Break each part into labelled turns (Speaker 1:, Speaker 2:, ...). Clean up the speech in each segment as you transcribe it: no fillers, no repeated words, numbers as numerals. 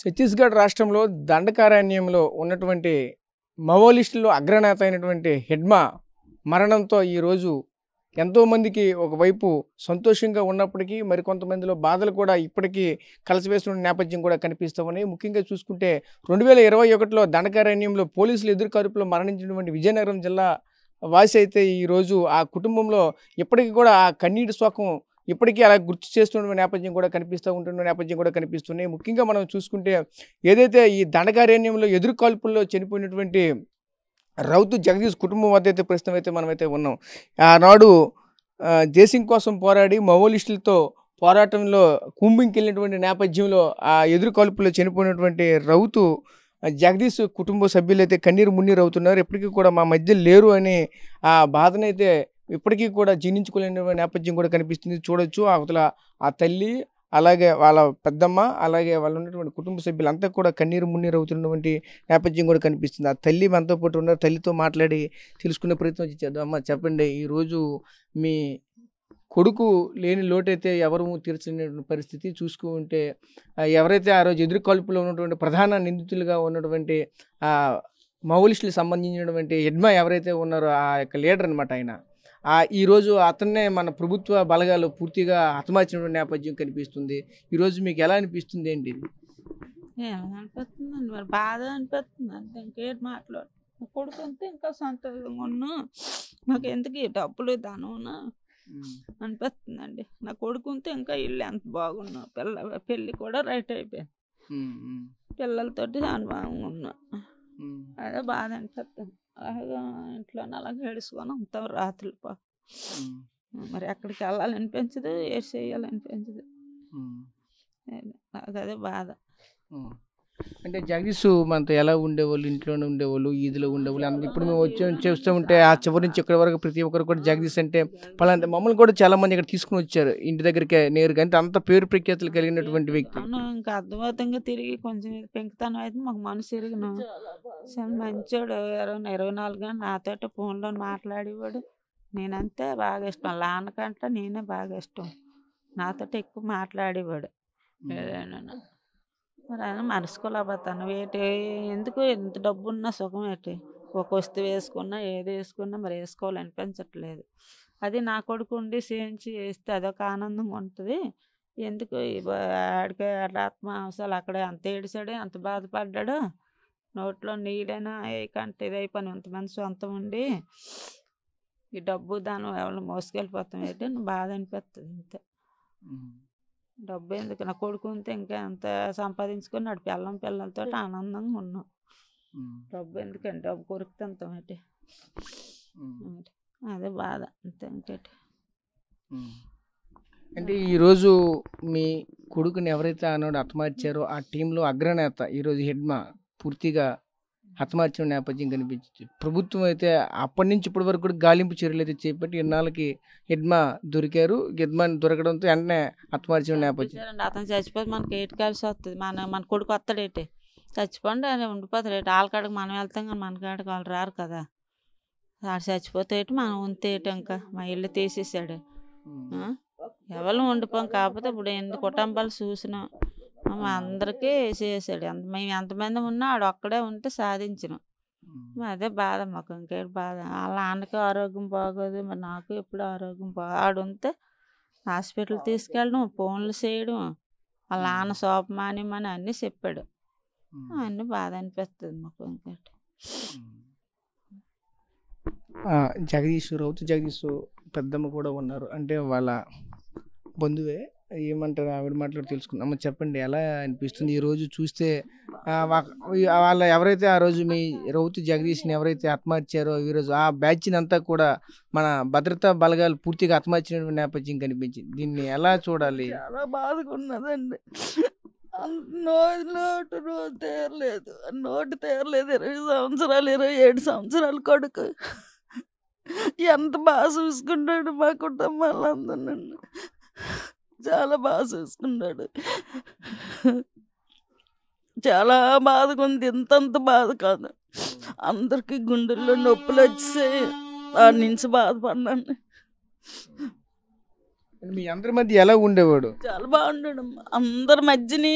Speaker 1: ఛత్తీస్గఢ్ రాష్ట్రంలో దండకారణ్యంలో ఉన్నటువంటి మావోయిస్టుల్లో అగ్రనేత అయినటువంటి హిడ్మా మరణంతో ఈరోజు ఎంతోమందికి ఒకవైపు సంతోషంగా ఉన్నప్పటికీ మరికొంతమందిలో బాధలు కూడా ఇప్పటికీ కలసివేస్తున్న నేపథ్యం కూడా కనిపిస్తూ ఉన్నాయి. ముఖ్యంగా చూసుకుంటే 2021లో దండకారణ్యంలో పోలీసులు ఎదురుకాల్పులో మరణించినటువంటి విజయనగరం జిల్లా వాసి అయితే ఈరోజు ఆ కుటుంబంలో ఇప్పటికీ కూడా ఆ కన్నీటి శోకం ఇప్పటికీ అలా గుర్తు చేస్తున్న నేపథ్యం కూడా ఉంటున్న నేపథ్యం కూడా కనిపిస్తున్నాయి. ముఖ్యంగా మనం చూసుకుంటే ఏదైతే ఈ దండకారణ్యంలో ఎదురుకాల్పుల్లో చనిపోయినటువంటి రౌతు జగదీష్ కుటుంబం వద్ద అయితే ప్రస్తుతం అయితే మనమైతే ఉన్నాం. ఆనాడు దేశం కోసం పోరాడి మావోయిస్టులతో పోరాటంలో కుంభింకి వెళ్ళినటువంటి నేపథ్యంలో ఆ ఎదురుకాల్పుల్లో చనిపోయినటువంటి రౌతు జగదీష్ కుటుంబ సభ్యులు అయితే కన్నీరు మున్నీరు అవుతున్నారు. ఎప్పటికీ కూడా మా మధ్య లేరు అని ఆ బాధనైతే ఇప్పటికీ కూడా జీర్ణించుకోలేని నేపథ్యం కూడా కనిపిస్తుంది. చూడొచ్చు అవతల ఆ తల్లి, అలాగే వాళ్ళ పెద్దమ్మ, అలాగే వాళ్ళు ఉన్నటువంటి కుటుంబ సభ్యులంతా కూడా కన్నీరు మున్నీరు అవుతున్నటువంటి నేపథ్యం కూడా కనిపిస్తుంది. ఆ తల్లి మనతో పాటు ఉన్నారు. తల్లితో మాట్లాడి తెలుసుకునే ప్రయత్నం చేద్దాం. అమ్మ చెప్పండి, ఈరోజు మీ కొడుకు లేని లోటైతే ఎవరు తీర్చలేని పరిస్థితి చూసుకుంటే ఎవరైతే ఆ రోజు ఎదురుకాల్పులో ఉన్నటువంటి ప్రధాన నిందితులుగా ఉన్నటువంటి మావోయిస్టులకు సంబంధించినటువంటి హిడ్మా ఎవరైతే ఉన్నారో ఆ యొక్క లీడర్ అనమాట ఆయన. ఈరోజు అతన్నే మన ప్రభుత్వ బలగాలు పూర్తిగా హతమార్చిన నేపథ్యం కనిపిస్తుంది. ఈరోజు మీకు ఎలా అనిపిస్తుంది ఏంటి?
Speaker 2: ఏమనిపిస్తుందండి మరి బాధ అనిపిస్తుంది అంతే, ఇంకేంటి మాట్లాడు. కొడుకుంటే ఇంకా సంతోషంగా ఉన్నా, నాకు ఎందుకు ఈ డబ్బులు ధనం అనిపిస్తుందండి. నా కొడుకుంటే ఇంకా ఇల్లు ఎంత బాగున్నా, పెళ్ళి కూడా రైట్ అయిపోయింది, పిల్లలతోటి అనుభవంగా ఉన్నా, అదే బాధ అనిపిస్తుంది. అలాగా ఇంట్లో అలాగే ఏడుచుకొని ఉంటాం రాత్రులు. మరి ఎక్కడికి వెళ్ళాలనిపించదు, ఏ చేయాలనిపించదు, నాకు అదే బాధ.
Speaker 1: అంటే జగదీష్ మనతో ఎలా ఉండేవాళ్ళు? ఇంట్లోనే ఉండేవాళ్ళు, ఈదిలో ఉండేవాళ్ళు. అందుకు ఇప్పుడు మేము చూస్తూ ఉంటే ఆ చివరి నుంచి ఇక్కడి వరకు ప్రతి ఒక్కరు కూడా జగదీష్ అంటే పలాంటి మమ్మల్ని కూడా చాలా మంది ఇక్కడ తీసుకుని వచ్చారు ఇంటి దగ్గరికి నేరుగా. అంటే అంత పేరు ప్రఖ్యాతులు కలిగినటువంటి వ్యక్తి.
Speaker 2: ఇంకా అర్థమవుతంగా తిరిగి కొంచెం పెంకుతనం అయితే మాకు మనసు ఎరిగిన మంచోడు. 24 గంటలు నాతో ఫోన్లో మాట్లాడేవాడు. నేనంతే బాగా ఇష్టం, నాన్నకంటే నేనే బాగా ఇష్టం. నాతో ఎక్కువ మాట్లాడేవాడు. ఏదైనా మరి ఆయన మనసుకోలేకపోతాను. ఎందుకు ఎంత డబ్బు ఉన్నా సుఖం ఏంటి? ఒక వస్తువు వేసుకున్నా ఏది వేసుకున్నా మరి వేసుకోవాలనిపించట్లేదు. అది నా కొడుకు ఉండి చేయించి వేస్తే అదొక ఆనందంగా ఉంటుంది. ఎందుకు ఆడికి ఆత్మాంశాలు అక్కడే అంత ఏడిసాడు, అంత బాధపడ్డాడు. నోట్లో నీడైనా కంటే ఇదైపోయి ఇంతమంది సొంతం ఉండి ఈ డబ్బు దానం ఎవరిని మోసుకెళ్ళిపోతాం ఏంటి బాధ అనిపిస్తుంది అంతే. డబ్బు ఎందుకు, నా కొడుకు ఉంటే ఇంకా ఎంత సంపాదించుకొని నాడు పిల్లలతో ఆనందంగా ఉన్నాం. డబ్బు ఎందుకండి, డబ్బు కొరుకుతాం ఏంటి, అదే బాధ అంతే ఇంకేటి.
Speaker 1: అంటే ఈరోజు మీ కొడుకుని ఎవరైతే ఆనాడు హతమార్చారో ఆ టీంలో అగ్రనేత ఈరోజు హిడ్మా పూర్తిగా హతమార్చిన నేపథ్యం కనిపించింది. ప్రభుత్వం అయితే అప్పటి నుంచి ఇప్పటి వరకు కూడా గాలింపు చర్యలు అయితే చేపట్టి ఇన్నాళ్ళకి హిడ్మా దొరికారు. హిడ్మాని దొరకడంతో వెంటనే హతమార్చిన నేపథ్యం.
Speaker 2: అతను చచ్చిపోతే మనకి ఏటి కలిసి వస్తుంది. మన కొడుకు వస్తాడేటి, చచ్చిపోండి అని ఉండిపోతాడు ఏంటి. వాళ్ళ కాడికి మనం వెళ్తాం కానీ మన కాడికి వాళ్ళు రారు కదా. వాడు చచ్చిపోతే ఏంటి, మనం ఉంటే ఏంటి, ఇంకా మా ఇల్లు తీసేసాడు. ఎవరు ఉండిపోం. కాకపోతే ఇప్పుడు ఎన్ని కుటుంబాలు చూసినాం, అందరికీ చేసాడు. మేము ఎంతమంది ఉన్నా ఆడు ఒక్కడే ఉంటే సాధించినాం. అదే బాధ మాకు, ఇంకేటి బాధ. వాళ్ళ నాన్నకి ఆరోగ్యం బాగోదు, మరి నాకు ఎప్పుడు ఆరోగ్యం ఆడు ఉంటే హాస్పిటల్ తీసుకెళ్ళడం, ఫోన్లు చేయడం, వాళ్ళ నాన్న శోభమాన్యమని అన్నీ చెప్పాడు. అన్నీ బాధ అనిపిస్తుంది మాకు ఇంకేటి.
Speaker 1: జగదీష్, రౌతు జగదీష్ పెద్దమ్మ కూడా ఉన్నారు, అంటే వాళ్ళ బంధువే. ఏమంటారు ఆవిడ మాట్లాడి తెలుసుకుందాం. అమ్మ చెప్పండి, ఎలా అనిపిస్తుంది ఈరోజు చూస్తే? వాళ్ళ ఎవరైతే ఆ రోజు మీ రౌతు జగదీష్ని ఎవరైతే హతమార్చారో ఈరోజు ఆ బ్యాచ్ని అంతా కూడా మన భద్రతా బలగాలు పూర్తిగా హతమార్చిన నేపథ్యం కనిపించింది. దీన్ని ఎలా చూడాలి?
Speaker 2: చాలా బాధగా ఉన్నదండి. నోటు తీరలేదు, 20 సంవత్సరాలు 27 సంవత్సరాల కొడుకు ఎంత బాగా చూసుకున్నాడు. మా కుటుంబాలందరూ చాలా బాగా చూసుకున్నాడు. చాలా బాధగా ఉంది, ఇంతంత బాధ కాదు. అందరికీ గుండెల్లో నొప్పులు వచ్చి వాడి నుంచి బాధపడ్డాను.
Speaker 1: మీ అందరి మధ్య ఎలా ఉండేవాడు?
Speaker 2: చాలా బాగుండడం అందరి మధ్యని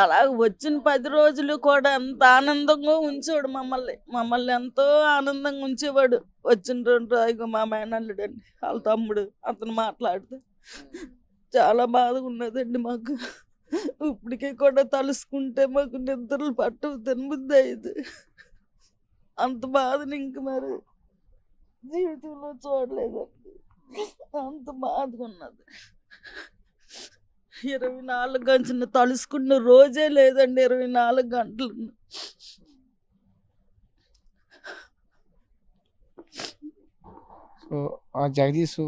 Speaker 2: అలా వచ్చిన 10 రోజులు కూడా ఎంత ఆనందంగా ఉంచేవాడు మమ్మల్ని ఎంతో ఆనందంగా ఉంచేవాడు. వచ్చిన 2 ఇగో మా మేనల్లుడు అండి వాళ్ళ తమ్ముడు అతను మాట్లాడితే చాలా బాధగా ఉన్నదండి మాకు. ఇప్పటికీ కూడా తలుసుకుంటే మాకు నిద్రలు పట్టవు, తినబుద్ధి అయ్యేది. అంత బాధని ఇంక మరి జీవితంలో చూడలేదండి. అంత బాధగా ఉన్నది. 24 గంటలు తలుసుకున్న రోజే లేదండి. 24 గంటలు.
Speaker 1: సో ఆ జగదీష్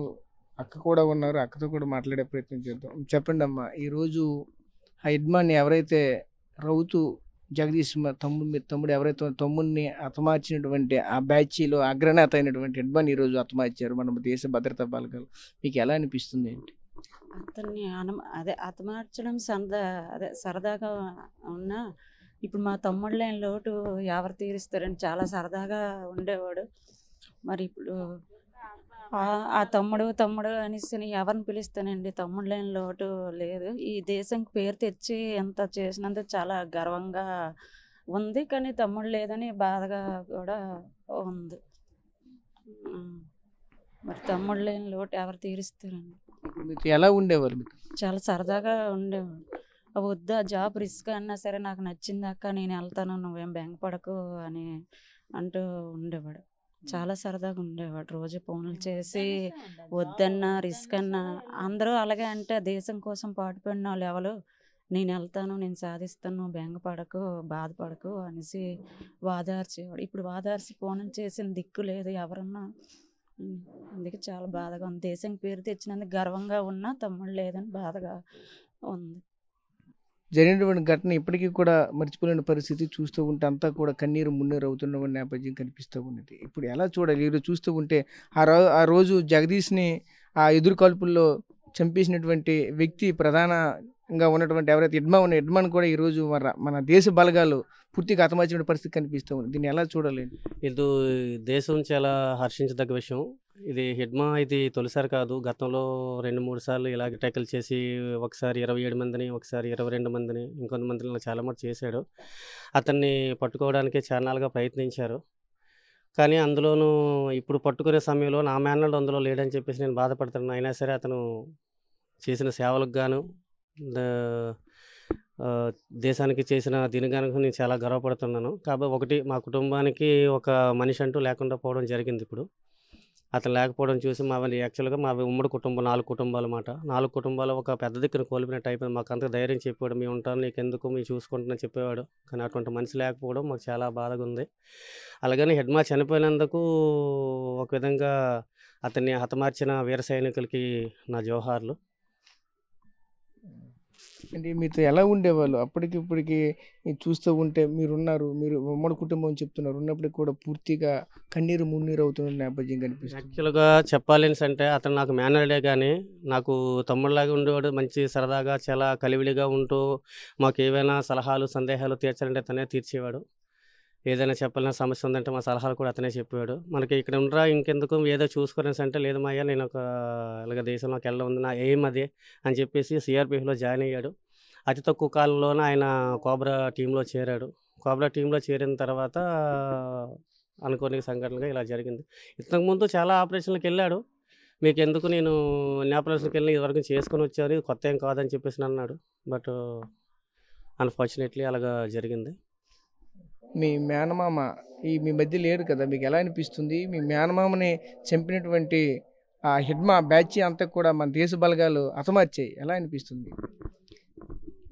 Speaker 1: అక్క కూడా ఉన్నారు, అక్కతో కూడా మాట్లాడే ప్రయత్నం చేద్దాం. చెప్పండి అమ్మా, ఈరోజు ఆ యజమాని ఎవరైతే రౌతు జగదీష్ తమ్ముడు ఎవరైతే తమ్ముడిని హతమార్చినటువంటి ఆ బ్యాచీలో అగ్రనేత అయినటువంటి యజమాని ఈరోజు హతమార్చారు మన దేశ భద్రతా బలగాలు. మీకు ఎలా అనిపిస్తుంది ఏంటి?
Speaker 3: అతన్ని హతమార్చడం సరదాగా ఉన్నా ఇప్పుడు మా తమ్ముడు లేని లోటు ఎవరు తీరుస్తారని చాలా సరదాగా ఉండేవాడు. మరి ఇప్పుడు ఆ తమ్ముడు అనేసి ఎవరిని పిలుస్తానండి, తమ్ముడు లేని లోటు లేదు. ఈ దేశంకి పేరు తెచ్చి ఎంత చేసినందుకు చాలా గర్వంగా ఉంది. కానీ తమ్ముడు లేదని బాధగా కూడా ఉంది. మరి తమ్ముడు లేని లోటు ఎవరు తీరుస్తారండి?
Speaker 1: మీకు ఎలా ఉండేవారు?
Speaker 3: చాలా సరదాగా ఉండేవాడు. వద్దా జాబ్ రిస్క్ అన్నా సరే నాకు నచ్చింది అక్క, నేను వెళ్తాను, నువ్వేం బెంగపడకు అని అంటూ ఉండేవాడు. చాలా సరదాగా ఉండేవాడు. రోజు ఫోన్లు చేసి వద్దన్నా రిస్క్ అన్నా అందరూ అలాగే అంటే దేశం కోసం పాటుపడిన వాళ్ళు ఎవరు, నేను వెళ్తాను, నేను సాధిస్తాను, నువ్వు బెంగపడకు, బాధపడకు అనేసి వాదార్చేవాడు. ఇప్పుడు వాదార్చి ఫోన్లు చేసిన దిక్కు లేదు ఎవరన్నా. అందుకే చాలా బాధగా ఉంది. దేశం పేరు తెచ్చినందుకు గర్వంగా ఉన్నా తమ్ముడు లేదని బాధగా ఉంది.
Speaker 1: జరిగినటువంటి ఘటన ఇప్పటికీ కూడా మర్చిపోలేని పరిస్థితి. చూస్తూ ఉంటే అంతా కూడా కన్నీరు మున్నీరు అవుతున్న నేపథ్యం కనిపిస్తూ ఉన్నది. ఇప్పుడు ఎలా చూడాలి? ఈరోజు చూస్తూ ఉంటే ఆ రోజు జగదీష్ని ఆ ఎదురు కాల్పుల్లో చంపేసినటువంటి వ్యక్తి ప్రధానంగా ఉన్నటువంటి ఎవరైతే యడ్మాన్ కూడా ఈరోజు మన దేశ బలగాలు పూర్తిగా హతమార్చిన పరిస్థితి కనిపిస్తూ ఉంది. దీన్ని ఎలా చూడాలి?
Speaker 4: ఇది దేశం చాలా హర్షించదగ్గ విషయం. ఇది తొలిసారి కాదు. గతంలో 2-3 సార్లు ఇలాగ ట్యాకిల్ చేసి ఒకసారి 27 మందిని, ఒకసారి 22 మందిని, ఇంకొంతమందిని చాలా మంది చేశాడు. అతన్ని పట్టుకోవడానికి చాలాగా ప్రయత్నించారు. కానీ అందులోనూ ఇప్పుడు పట్టుకునే సమయంలో నా మేనల్లుడు అందులో లేడని చెప్పేసి నేను బాధపడుతున్నాను. అయినా సరే అతను చేసిన సేవలకు గాను దేశానికి చేసిన దీనిగాను నేను చాలా గర్వపడుతున్నాను. కాబట్టి ఒకటి, మా కుటుంబానికి ఒక మనిషి అంటూ లేకుండా పోవడం జరిగింది. ఇప్పుడు అతను లేకపోవడం చూసి యాక్చువల్గా మా ఉమ్మడి కుటుంబం 4 కుటుంబాలు అన్నమాట. 4 కుటుంబాలు ఒక పెద్ద దిక్కును కోల్పోయినట్టు అయిపోయింది. మాకు అంత ధైర్యం చెప్పాడు, మేము ఉంటాను, నీకెందుకు, మేము చూసుకుంటున్నా చెప్పేవాడు. కానీ అటువంటి మనిషి లేకపోవడం మాకు చాలా బాధగా ఉంది. అలాగని హెడ్మా చనిపోయినందుకు ఒక విధంగా అతన్ని హతమార్చిన వీర సైనికులకి నా జోహార్లు.
Speaker 1: అంటే మీతో ఎలా ఉండేవాళ్ళు? అప్పటికిప్పటికి చూస్తూ ఉంటే మీరు ఉమ్మడి కుటుంబం చెప్తున్నారు, ఉన్నప్పటికీ కూడా పూర్తిగా కన్నీరు మున్నీరు అవుతున్న నేపథ్యం కనిపిస్తుంది.
Speaker 4: యాక్చువల్గా చెప్పాలి అంటే అతను నాకు మేనల్డే, కానీ నాకు తమ్ముడిలాగా ఉండేవాడు. మంచి సరదాగా చాలా కలివిడిగా ఉంటూ మాకు ఏవైనా సలహాలు సందేహాలు తీర్చాలంటే అతనే తీర్చేవాడు. ఏదైనా చెప్పాలన్నా సమస్య ఉందంటే మా సలహాలు కూడా అతనే చెప్పేవాడు. మనకి ఇక్కడ ఉండరా ఇంకెందుకు ఏదో చూసుకునేసి అంటే, లేదు మాయ్యా నేను ఇలాగ దేశంలోకి వెళ్ళడం ఉంది, నా ఎయిమ్ అదే అని చెప్పేసి సిఆర్పిఎఫ్లో జాయిన్ అయ్యాడు. అతి తక్కువ కాలంలోనే ఆయన కోబ్రా టీంలో చేరాడు. కోబ్రా టీంలో చేరిన తర్వాత అనుకోని సంఘటనగా ఇలా జరిగింది. ఇంతకుముందు చాలా ఆపరేషన్లకు వెళ్ళాడు. మీకు ఎందుకు, నేను ఎన్ని ఆపరేషన్కి వెళ్ళి ఇదివరకు చేసుకొని వచ్చారు, ఇది కొత్త ఏం కాదని చెప్పేసి అన్నాడు. బట్ అన్ఫార్చునేట్లీ అలాగా జరిగింది.
Speaker 1: మీ మేనమామ మీ మధ్య లేరు కదా, మీకు ఎలా అనిపిస్తుంది? మీ మేనమామని చంపినటువంటి ఆ హెడ్మా బ్యాచ్ అంతా కూడా మన దేశ బలగాలు హతమార్చాయి, ఎలా అనిపిస్తుంది?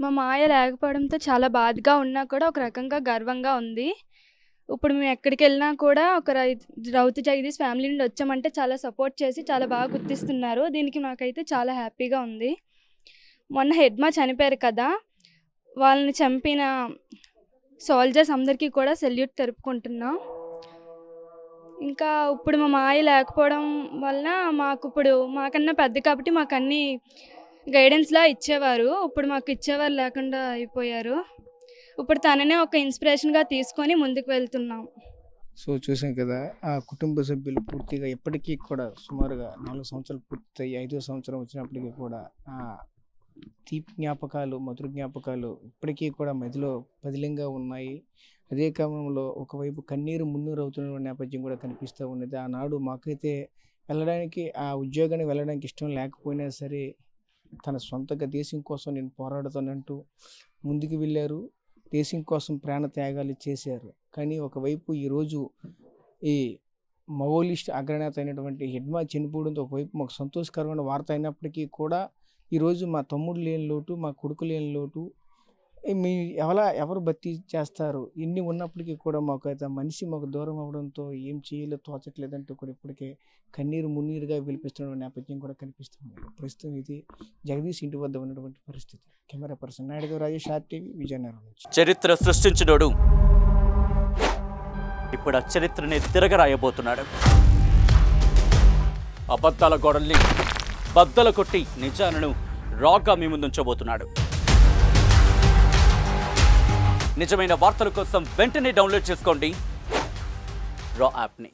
Speaker 5: మా మాయ లేకపోవడంతో చాలా బాధగా ఉన్నా కూడా ఒక రకంగా గర్వంగా ఉంది. ఇప్పుడు మేము ఎక్కడికి వెళ్ళినా కూడా ఒక రౌతు జగదీష్ ఫ్యామిలీ నుండి వచ్చామంటే చాలా సపోర్ట్ చేసి చాలా బాగా గుర్తిస్తున్నారు. దీనికి నాకైతే చాలా హ్యాపీగా ఉంది. మొన్న హెడ్మా చనిపోయారు కదా, వాళ్ళని చంపిన సోల్జర్స్ అందరికీ కూడా సెల్యూట్ తెలుపుకుంటున్నాం. ఇంకా ఇప్పుడు మా మాయ లేకపోవడం వలన మాకన్నా పెద్ద కాబట్టి మాకు అన్నీ గైడెన్స్లా ఇచ్చేవారు. ఇప్పుడు మాకు ఇచ్చేవారు లేకుండా అయిపోయారు. ఇప్పుడు తననే ఒక ఇన్స్పిరేషన్గా తీసుకొని ముందుకు వెళ్తున్నాం.
Speaker 1: సో చూసాం కదా ఆ కుటుంబ సభ్యులు పూర్తిగా ఎప్పటికీ కూడా సుమారుగా 4 సంవత్సరాలు పూర్తయి 5వ సంవత్సరం వచ్చినప్పటికీ కూడా ఆ తీపి జ్ఞాపకాలు, మధుర జ్ఞాపకాలు ఇప్పటికీ కూడా మదిలో పదిలంగా ఉన్నాయి. అదే క్రమంలో ఒకవైపు కన్నీరు మున్నీరు అవుతున్న నేపథ్యం కూడా కనిపిస్తూ ఉన్నది. ఆనాడు మాకైతే వెళ్ళడానికి, ఆ ఉద్యోగానికి వెళ్ళడానికి ఇష్టం లేకపోయినా సరే తన సొంతగా దేశం కోసం నేను పోరాడుతానంటూ ముందుకు వెళ్ళారు. దేశం కోసం ప్రాణ త్యాగాలు చేశారు. కానీ ఒకవైపు ఈరోజు ఈ మావోయిస్ట్ అగ్రనేత అయినటువంటి హెడ్మా చనిపోవడంతో ఒకవైపు మాకు సంతోషకరమైన వార్త అయినప్పటికీ కూడా ఈరోజు మా తమ్ముడు లేని లోటు, మా కొడుకు లేని లోటు, మీ ఎవరు భర్తీ చేస్తారు? ఇన్ని ఉన్నప్పటికీ కూడా మాకు అయితే మనిషి మాకు దూరం అవ్వడంతో ఏం చేయాలో తోచట్లేదంటూ కూడా ఇప్పటికే కన్నీరు మున్నీరుగా విలిపిస్తున్న నేపథ్యం కూడా కనిపిస్తుంది. ప్రస్తుతం ఇది జగదీష్ ఇంటి వద్ద ఉన్నటువంటి పరిస్థితి. Camera person Naidu Rajesh, RTV, Vizianagaram నుంచి.
Speaker 6: చరిత్ర సృష్టించినోడు ఇప్పుడు ఆ చరిత్రని తిరగరాయబోతున్నాడు. అబద్ధాల గోడల్ని బద్దలు కొట్టి నిజాలను రాగా మీ ముందుంచబోతున్నాడు. నిజమైన వార్తల కోసం వెంటనే డౌన్లోడ్ చేసుకోండి రా యాప్ని.